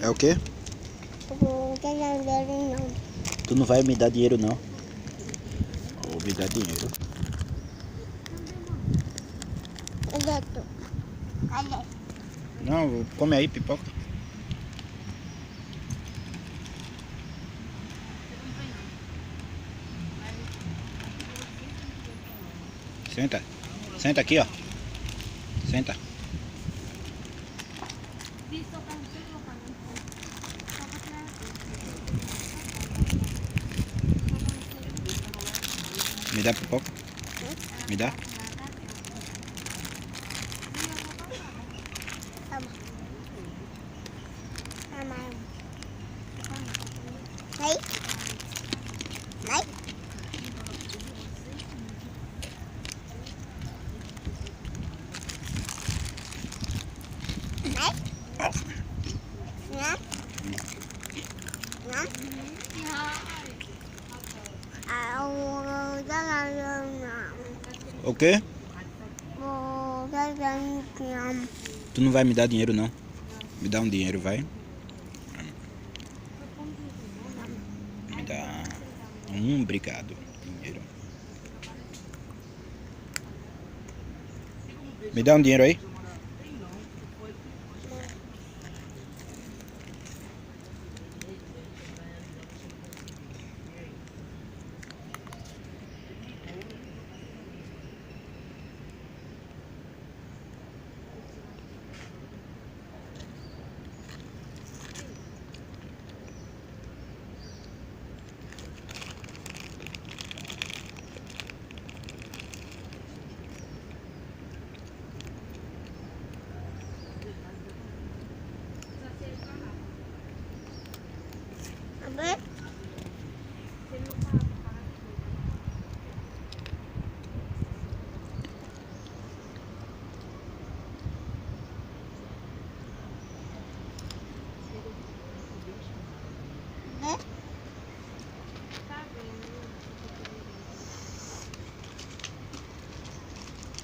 É o quê? Não tem dinheiro não. Tu não vai me dar dinheiro não. Vou me dar dinheiro. Cadê? Não, come aí, pipoca. Senta. Senta aqui, ó. Senta. Me dá pipoca? Me dá? Toma. Toma. Đấy. Đấy. Đấy. Nhá. Nhá. O quê? Tu não vai me dar dinheiro não. Me dá um dinheiro, vai. Me dá obrigado. Dinheiro. Me dá um dinheiro aí.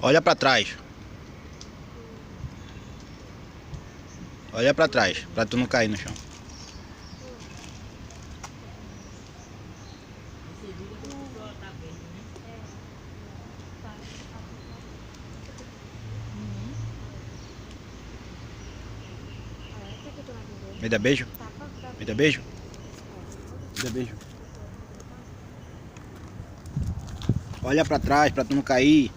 Olha pra trás. Olha pra trás, pra tu não cair no chão. Me dá beijo? Me dá beijo? Me dá beijo. Olha pra trás, pra tu não cair.